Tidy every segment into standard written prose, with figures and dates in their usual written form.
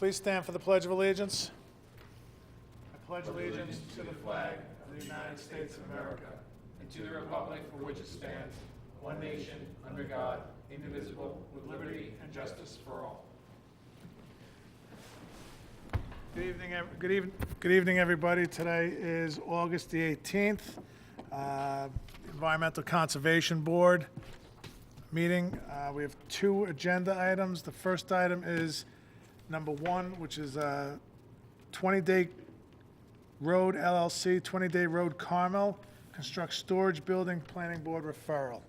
please stand for the Pledge of Allegiance. I pledge allegiance to the flag of the United States of America and to the republic for which it stands, one nation, under God, indivisible, with liberty and justice for all. Good evening, everybody. Today is August the 18th. Environmental Conservation Board meeting. We have two agenda items. The first item is number one, which is 20-day Road LLC, 20-day Road Carmel, construct storage building, planning board referral.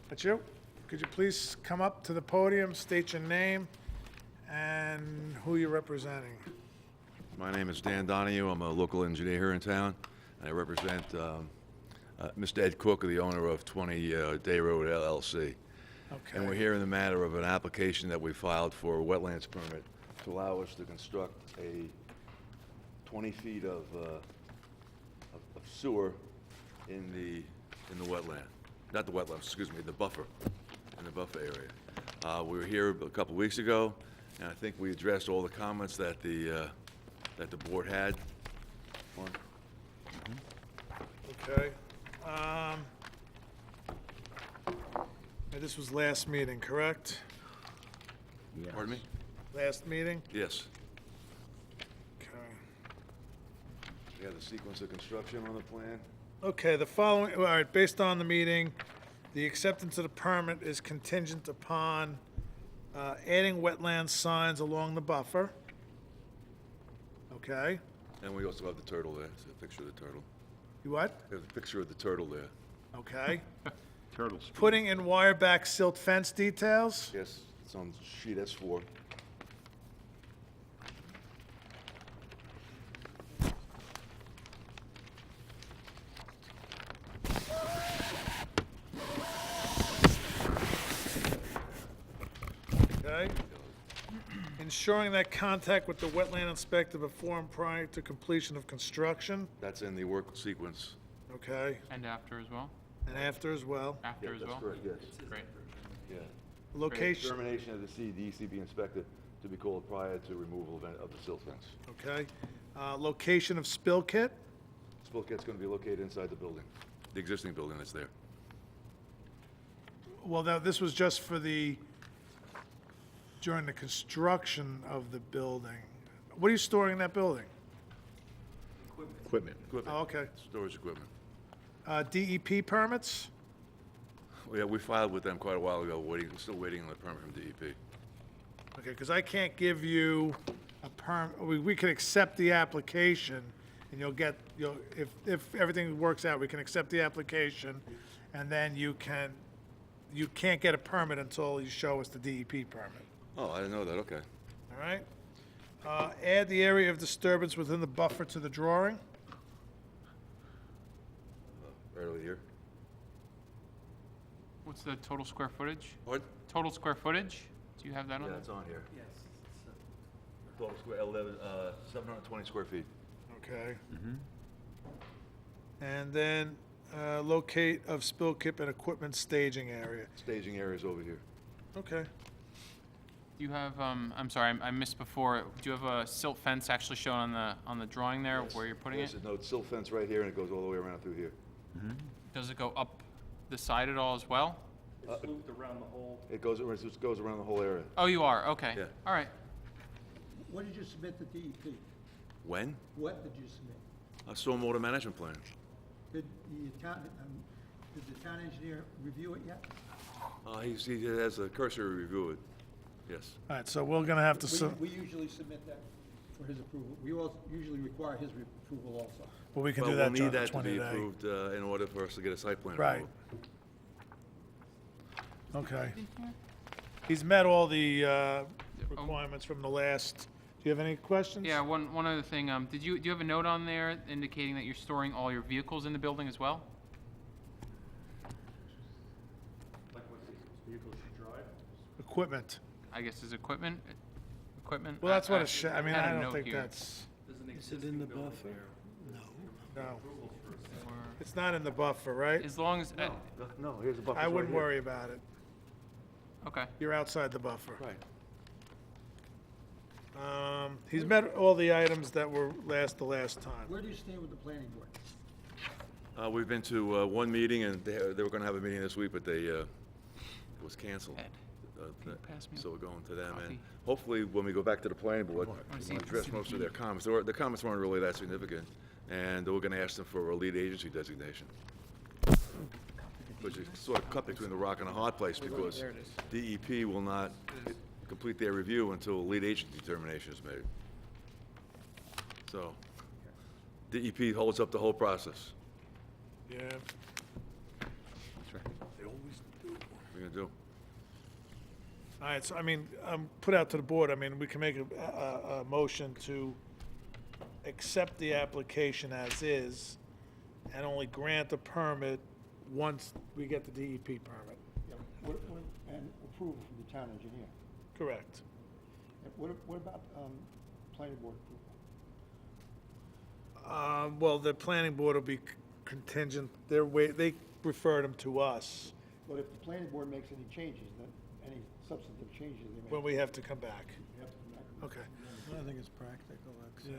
That's you? Could you please come up to the podium, state your name and who you're representing? My name is Dan Donahue. I'm a local engineer here in town, and I represent Mr. Ed Cook, the owner of 20-Day Road LLC. Okay. And we're here in the matter of an application that we filed for a wetlands permit to allow us to construct a 20 feet of sewer in the wetland. Not the wetlands, excuse me, the buffer, in the buffer area. We were here a couple weeks ago, and I think we addressed all the comments that the board had. Okay. This was last meeting, correct? Pardon me? Last meeting? Yes. Okay. We have the sequence of construction on the plan. Okay, the following, all right, based on the meeting, the acceptance of the permit is contingent upon adding wetland signs along the buffer. Okay, And we also have the turtle there, so a picture of the turtle. you what? There's a picture of the turtle there. Okay. Turtles. Putting in wire back silt fence details. Yes, it's on sheet S4. Okay. Ensuring that contact with the wetland inspector before and prior to completion of construction. That's in the work sequence. Okay, And after as well? and after as well. After as well? correct, yes. Great. Yeah. Location, Determination of the DECB inspector to be called prior to removal of the silt fence. okay. Location of spill kit. Spill kit's gonna be located inside the building, the existing building that's there. Well, now, this was just for during the construction of the building. What are you storing in that building? Equipment. Equipment. Oh, okay. Storage equipment. DEP permits? Yeah, we filed with them quite a while ago, still waiting on the permit from DEP. Okay, because I can't give you a we can accept the application, and if everything works out, we can accept the application, and then you can't get a permit until you show us the DEP permit. Oh, I didn't know that, okay. All right? Add the area of disturbance within the buffer to the drawing. Early here. What's the total square footage? What? Total square footage? Do you have that on Yeah, there? it's on here. Yes. 720 square feet. Okay. And then locate of spill kit and equipment staging area. Staging area's over here. Okay. Do you have, I'm sorry, I missed before, do you have a silt fence actually shown on the drawing there where you're putting it? Yes, no, it's silt fence right here, and it goes all the way around through here. Does it go up the side at all as well? It goes around the whole area. Oh, you are, okay. Yeah. All right. What did you submit to DEP? When? What did you submit? A stormwater management plan. Did the town engineer review it yet? He has a cursory review it. Yes. All right, so we're gonna have to, We usually submit that for his approval. We also usually require his approval also. well, we can Well, do that we'll during need the that to be 20-day. approved in order for us to get a site plan Right. approval. Okay. He's met all the requirements from the last, do you have any questions? Yeah, one other thing, do you have a note on there indicating that you're storing all your vehicles in the building as well? Equipment. I guess is equipment? Well, that's what I- it should, I mean, had a I don't note think here. that's, Is it in the buffer? no. Or- It's not in the buffer, right? As long as, No, here's the buffer. I wouldn't worry about it. okay. You're outside the buffer. Right. He's met all the items that were the last time. Where do you stand with the planning board? We've been to one meeting, and they were going to have a meeting this week, but it was canceled. Ed, can you pass me So we're going to them, and copy? hopefully, when we go back to the planning board, see- we'll address see most the of their comments. The comments weren't really that significant, and we're going to ask them for a lead agency designation. Which is sort of cut between the rock and a hard place, because There it is. DEP will not complete their review until a lead agency determination is made. So, DEP holds up the whole process. Yeah. They always do. What are we gonna do? All right, so I mean, put out to the board, I mean, we can make a motion to accept the application as is and only grant the permit once we get the DEP permit. Yeah, and approval from the town engineer. Correct. And what about, planning board approval? Well, the planning board will be contingent, they referred them to us But if the planning board makes any changes, then any substantive changes they make. when we have to come back. we have to come back. Okay, I think it's practical. yeah.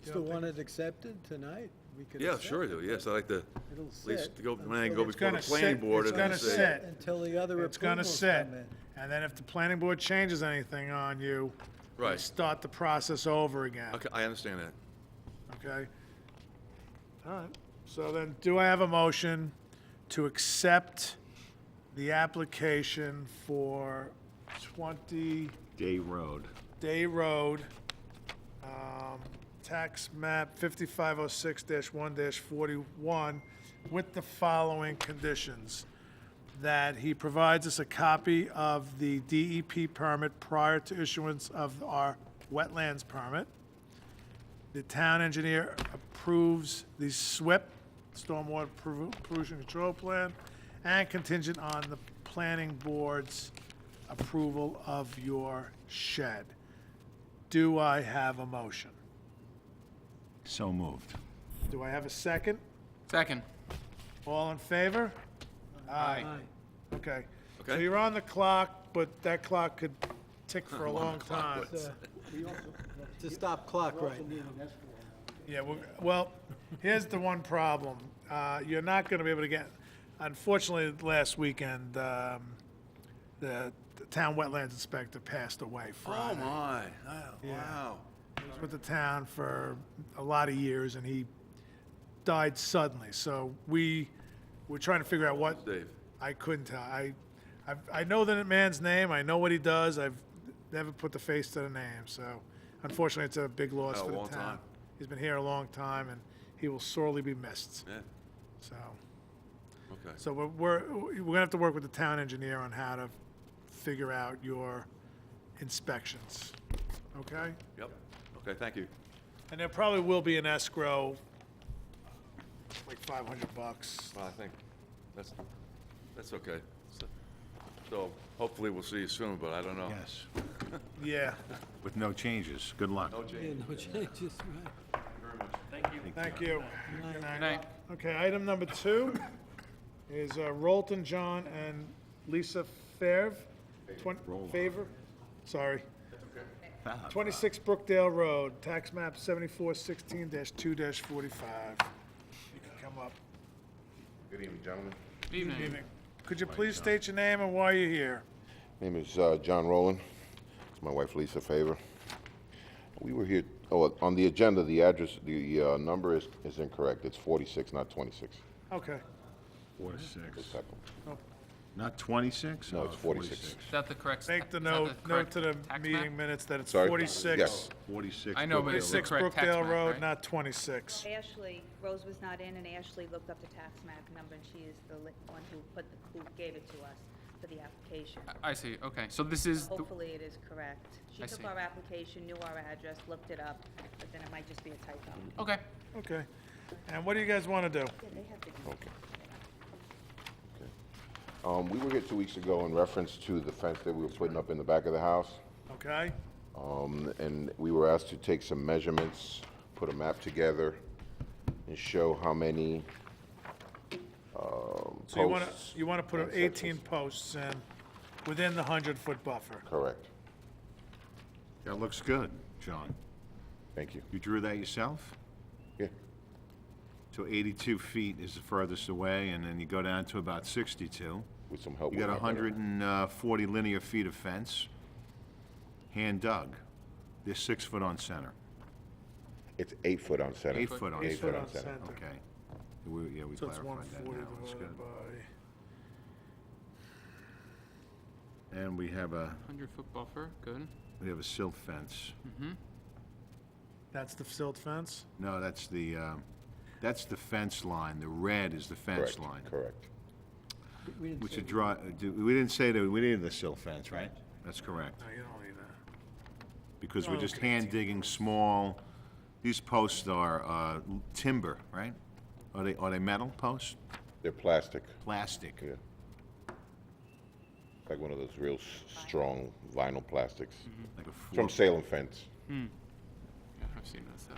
Still want it accepted tonight? We could Yeah, accept sure I it, do, yes, but I like to, It'll at least sit to go, when I until go it's before the gonna planning sit, board it's and gonna then say. sit. Until the other It's gonna approvals sit, come in. and then if the planning board changes anything on you, we Right. start the process over again. Okay, I understand that. Okay? All right, so then, do I have a motion to accept the application for 20 Day Road. Day Road, tax map 5506-1-41, with the following conditions: that he provides us a copy of the DEP permit prior to issuance of our wetlands permit. The town engineer approves the SWIP, Stormwater Pollution Control Plan, and contingent on the planning board's approval of your shed. Do I have a motion? So moved. Do I have a second? Second. All in favor? Aye. Okay. So Okay. you're on the clock, but that clock could tick for a long time. We also, To stop clock we also right need now. an escrow on that. Yeah, well, here's the one problem. You're not gonna be able to get, unfortunately, last weekend, the town wetlands inspector passed away Oh, Friday. my, wow. He was with the town for a lot of years, and he died suddenly. So we're trying to figure out what, Dave, I couldn't tell. I know the man's name, I know what he does, I've never put the face to the name, so unfortunately, it's a big loss Oh, for the long town. time. He's been here a long time, and he will sorely be missed, yeah, so. okay. So we're gonna have to work with the town engineer on how to figure out your inspections, okay? Yep, okay, thank you. And there probably will be an escrow, like $500. Well, I think that's okay. So hopefully we'll see you soon, but I don't know. Yes, Yeah, with no changes. Good luck. No change. Yeah, no changes, right. thank you. Good Good night. Okay, item number 2 is Rolton John and Lisa Favor, sorry. 26 Brookdale Road, tax map 7416-2-45. You can come up. Good evening, gentlemen. Good evening. Evening. Could you please state your name and why you're here? Name is John Rowland. It's my wife Lisa Favor. We were here, on the agenda, the address, the number is incorrect. It's 46, not 26. Okay. 46. Second. Not 26? No, it's 46. Is that the correct? Make the is that note to correct the tax meeting map? minutes that it's Sorry? 46. Yes. 46. I know, but it's the 46 correct tax Brookdale map, Road, right? not 26. Ashley, Rose was not in, and Ashley looked up the tax map number, and she is the one who gave it to us for the application. I see, okay, so this is, the- Hopefully it is correct. She I took see. our application, knew our address, looked it up, but then it might just be a typo. okay, Okay. And what do you guys want to do? Yeah, they have the Okay. We were here 2 weeks ago in reference to the fence that we were putting up in the back of the house. Okay? And we were asked to take some measurements, put a map together, and show how many So posts. you want to put and 18 sections. posts in within the 100-foot buffer. Correct. That looks good, John. Thank you. You drew that yourself? Yeah, So 82 feet is the furthest away, and then you go down to about 62. with some help. You with got my brother. 140 linear feet of fence, hand dug. They're 6 foot on center. It's 8 foot on center. 8 foot on 8 center. foot on center. Okay. Yeah, we So it's clarified that 140 now. That's divided good. by, And we have a 100-foot buffer, good. silt fence. that's the silt fence? No, that's the fence line. The red is the fence Correct, line. correct. We didn't Which say would draw, we didn't say that we needed the silt fence, right? That's correct. No, you don't need that. Because we're Oh, just okay, hand digging small, these posts are timber, right? Are they metal posts? They're plastic, Plastic. yeah. Like one of those real strong vinyl plastics. Like a From Salem Fence. Yeah, I've seen that stuff.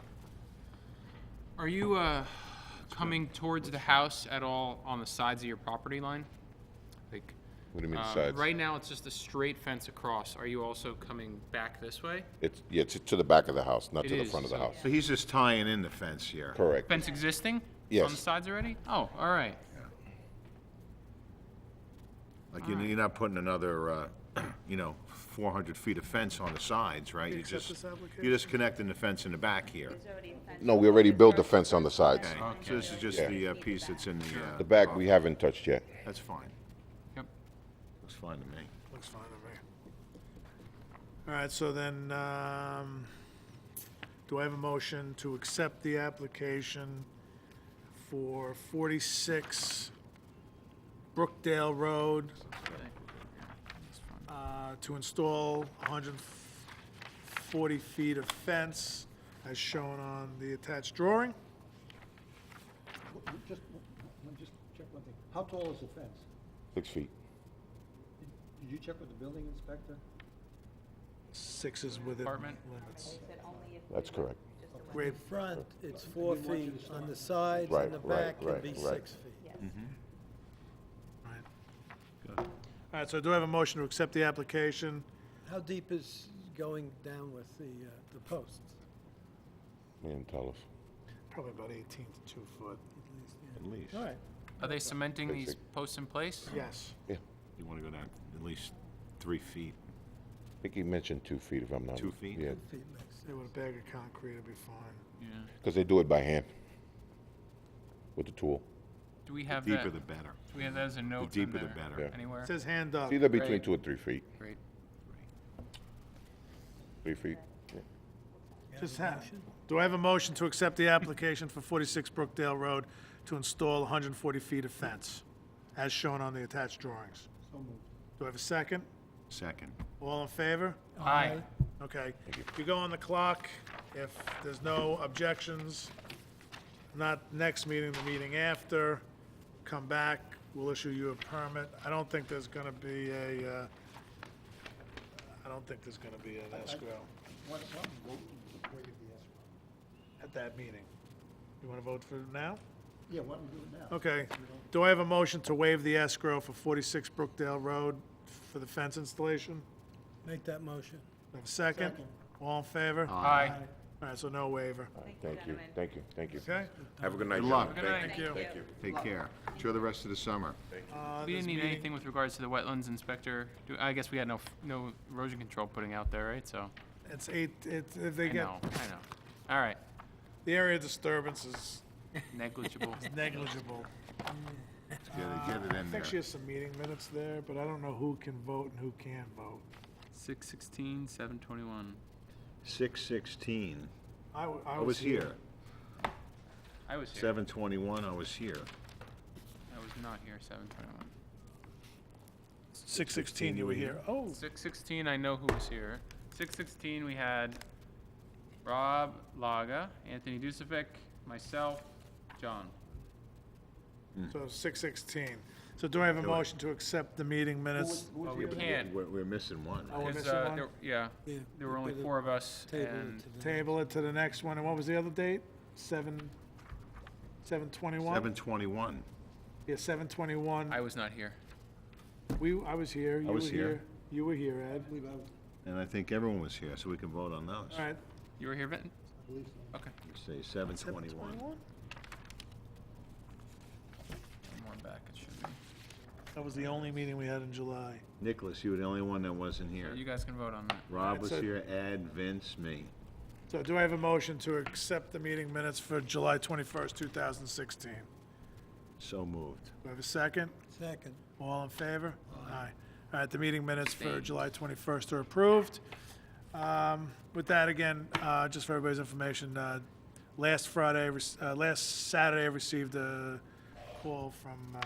Are you coming towards the house at all on the sides of your property line? Like, What do you mean sides? right now it's just a straight fence across. Are you also coming back this way? It's to the back of the house, not It to the is, front of the so- house. So he's just tying in the fence here. Correct. Fence existing? On Yes. the sides already? Oh, all right. Like, you're not putting another, 400 feet of fence on the sides, right? You You accept just, this application? you're just connecting the fence in the back here. There's already a fence. No, we already built the fence on the sides. Okay, so this is just Yeah. the piece that's in the, The back, we haven't touched yet. that's fine. Yep. Looks fine to me. Looks fine to me. All right, so then, do I have a motion to accept the application for 46 Brookdale Road to install 140 feet of fence as shown on the attached drawing? Let me just check one thing. How tall is the fence? 6 feet. Did you check with the building inspector? 6 is within Apartment? limits. They said only if That's correct. Grade, Front, it's 4 We want you feet, to on the stop. sides Right, and the right, back can right, be right. 6 feet. yes. right. All right, so do I have a motion to accept the application? How deep is going down with the posts? Man, tell us. Probably about 18 to 2 foot. At least. All right. Are they cementing these Basic. posts in place? Yes. Yeah, You want to go down at least 3 feet. I think he mentioned 2 feet if I'm not. 2 feet? Yeah, Feet makes They with a bag of concrete, it'd be fine. Yeah. because they do it by hand with the tool. Do we have Deeper that? the better. Do we have that as a note in deeper the there better. Yeah. anywhere? It says hand It's dug. either between Great. 2 or 3 feet. Great. 3 feet. Yeah. Just do I have a motion to accept the application for 46 Brookdale Road to install 140 feet of fence, as shown on the attached drawings? So moved. Do I have a second? Second. All in favor? Aye. Okay. You go on the clock. If there's no objections, not next meeting, the meeting after, come back, we'll issue you a permit. I don't think there's gonna be an escrow Why don't we vote to waive the escrow? at that meeting. You wanna vote for it now? Yeah, why don't we do it now? Okay. Do I have a motion to waive the escrow for 46 Brookdale Road for the fence installation? Make that motion. Do I have a second? Second. All in favor? Aye. All right, so no waiver. Thank you, gentlemen. thank you, thank you. Okay? Have a good night, Good luck. gentlemen. Good night. Thank you. Take care. Enjoy the rest of the summer. We This didn't need meeting- anything with regards to the wetlands inspector. I guess we had no erosion control putting out there, right? So, It's if they I get, know. All right, the area disturbance is negligible. negligible. Get it I in there. think she has some meeting minutes there, but I don't know who can vote and who can't vote. 6:16, 7:21. 6:16. I I was here. I was here. 7:21, I was here. I was not here, 7:21. 6:16, you were here. Oh, 6:16, I know who was here. 6:16, we had Rob Laga, Anthony Dusevic, myself, John. so 6:16. So do I have a motion to accept the meeting minutes? Well, we can't, We're missing one. Oh, we're because, missing one? yeah, Yeah, there were we only gotta 4 of us, Table it and to the. Table it to the next one. And what was the other date? 7/21? 7:21. Yeah, 7/21. I was not here. I was here. You was were here. You were here, Ed. I believe And I think everyone was here, so we can vote on those. All right. You were here, Vinton? Okay. Say 7:21. 21? One more back, it should be. That was the only meeting we had in July. Nicholas, you were the only one that wasn't So here. you guys can vote on that. Rob was so- here, Ed, Vince, me. So do I have a motion to accept the meeting minutes for July 21st, 2016? So moved. Do I have a second? Second. All in favor? Aye. All right, the meeting minutes for Abstained. July 21st are approved. With that, again, just for everybody's information, last Saturday, I received a call from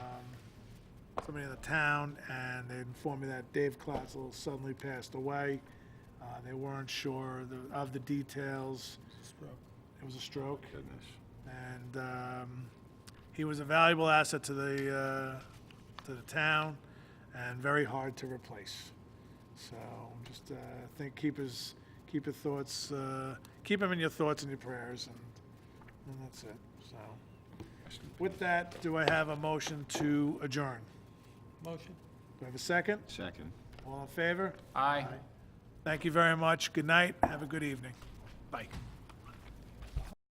somebody in the town, and they informed me that Dave Klotzel suddenly passed away. They weren't sure of the details. Stroke. It was a stroke. Goodness. And he was a valuable asset to the town and very hard to replace. So just think, keep your thoughts, keep him in your thoughts and your prayers, and that's it. So with that, do I have a motion to adjourn? Motion. Do I have a second? Second. All in favor? Aye. Thank you very much. Good night. Have a good evening. Bye.